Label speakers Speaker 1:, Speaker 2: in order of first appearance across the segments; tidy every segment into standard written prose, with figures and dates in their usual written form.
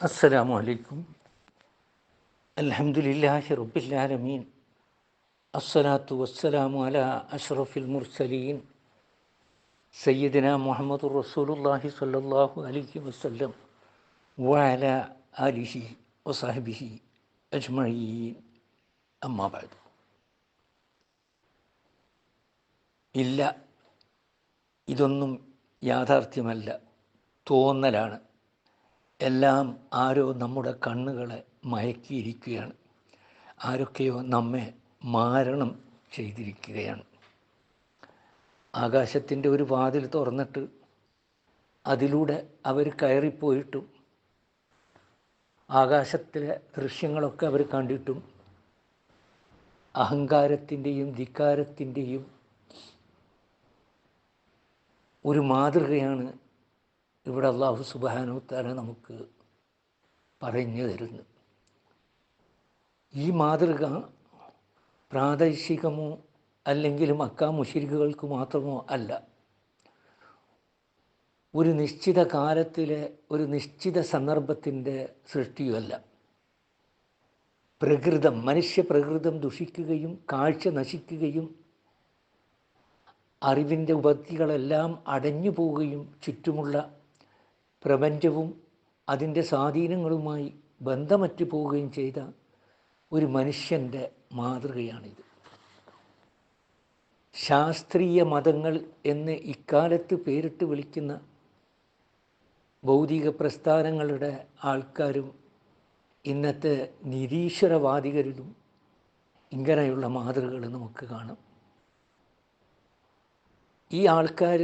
Speaker 1: അസ്സലാമു അലൈക്കും. അൽഹംദുലില്ലാഹി റബ്ബിൽ ആലമീൻ. അസ്സലാത്തു വസ്സലാമു അലാ അഷ്റഫിൽ മുർസലീൻ സയ്യിദിനാ മുഹമ്മദുർ റസൂലുള്ളാഹി സ്വല്ലല്ലാഹു അലൈഹി വസല്ലം വഅലാ ആലിഹി വസഹ്ബിഹി അജ്മഈൻ. അമ്മാ ബഅദ്. ഇല്ല, ഇതൊന്നും യാഥാർത്ഥ്യമല്ല, തോന്നലാണ്. എല്ലാം ആരോ നമ്മുടെ കണ്ണുകളെ മയക്കിയിരിക്കുകയാണ്. ആരൊക്കെയോ നമ്മെ മാരണം ചെയ്തിരിക്കുകയാണ്. ആകാശത്തിൻ്റെ ഒരു വാതിൽ തുറന്നിട്ട് അതിലൂടെ അവർ കയറിപ്പോയിട്ടും ആകാശത്തിലെ ദൃശ്യങ്ങളൊക്കെ അവർ കണ്ടിട്ടും അഹങ്കാരത്തിൻ്റെയും ധിക്കാരത്തിൻ്റെയും ഒരു മാതൃകയാണ് ഇവിടെ അല്ലാഹു സുബ്ഹാനഹു തആല നമുക്ക് പറഞ്ഞു തരുന്നു. ഈ മാതൃക പ്രാദേശികമോ അല്ലെങ്കിൽ മക്ക മുശ്രിക്കുകൾക്ക് മാത്രമോ അല്ല. ഒരു നിശ്ചിത കാലത്തിലെ ഒരു നിശ്ചിത സന്ദർഭത്തിൻ്റെ സൃഷ്ടിയുമല്ല. മനുഷ്യ പ്രകൃതം ദുഷിക്കുകയും കാഴ്ച നശിക്കുകയും അറിവിൻ്റെ ഉപത്തികളെല്ലാം അടഞ്ഞു പോവുകയും ചുറ്റുമുള്ള പ്രപഞ്ചവും അതിൻ്റെ സ്വാധീനങ്ങളുമായി ബന്ധമറ്റ് പോവുകയും ചെയ്ത ഒരു മനുഷ്യൻ്റെ മാതൃകയാണിത്. ശാസ്ത്രീയ മതങ്ങൾ എന്ന് ഇക്കാലത്ത് പേരിട്ട് വിളിക്കുന്ന ഭൗതിക പ്രസ്ഥാനങ്ങളുടെ ആൾക്കാരും ഇന്നത്തെ നിരീശ്വരവാദികളിലും ഇങ്ങനെയുള്ള മാതൃകകൾ നമുക്ക് കാണാം. ഈ ആൾക്കാർ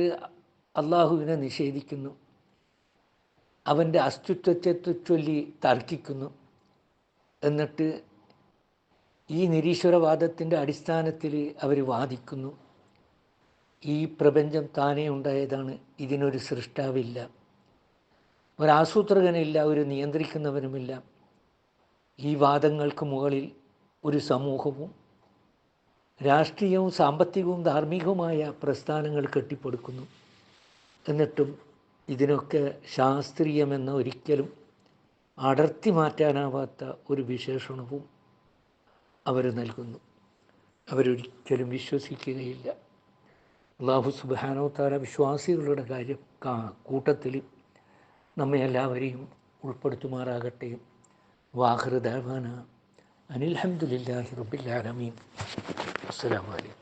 Speaker 1: അള്ളാഹുവിനെ നിഷേധിക്കുന്നു, അവൻ്റെ അസ്തിത്വത്തെ ചൊല്ലി തർക്കിക്കുന്നു. എന്നിട്ട് ഈ നിരീശ്വരവാദത്തിൻ്റെ അടിസ്ഥാനത്തിൽ അവർ വാദിക്കുന്നു, ഈ പ്രപഞ്ചം താനേ ഉണ്ടായതാണ്, ഇതിനൊരു സൃഷ്ടാവില്ല, ഒരാസൂത്രകനില്ല, ഒരു നിയന്ത്രിക്കുന്നവനുമില്ല. ഈ വാദങ്ങൾക്ക് മുകളിൽ ഒരു സമൂഹവും രാഷ്ട്രീയവും സാമ്പത്തികവും ധാർമ്മികവുമായ പ്രസ്ഥാനങ്ങൾ കെട്ടിപ്പടുക്കുന്നു. എന്നിട്ടും ഇതിനൊക്കെ ശാസ്ത്രീയമെന്ന ഒരിക്കലും അടർത്തി മാറ്റാനാവാത്ത ഒരു വിശേഷണവും അവർ നൽകുന്നു. അവരൊരിക്കലും വിശ്വസിക്കുകയില്ല. അല്ലാഹു സുബ്ഹാനഹു തആല വിശ്വാസികളുടെ കൂട്ടത്തിൽ നമ്മെ എല്ലാവരെയും ഉൾപ്പെടുത്തുമാറാകട്ടെ. വാഖിറു ദഅ്വാനാ അനിൽ ഹംദുലില്ലാഹി റബ്ബിൽ ആലമീൻ. അസ്സലാമു അലൈക്കും.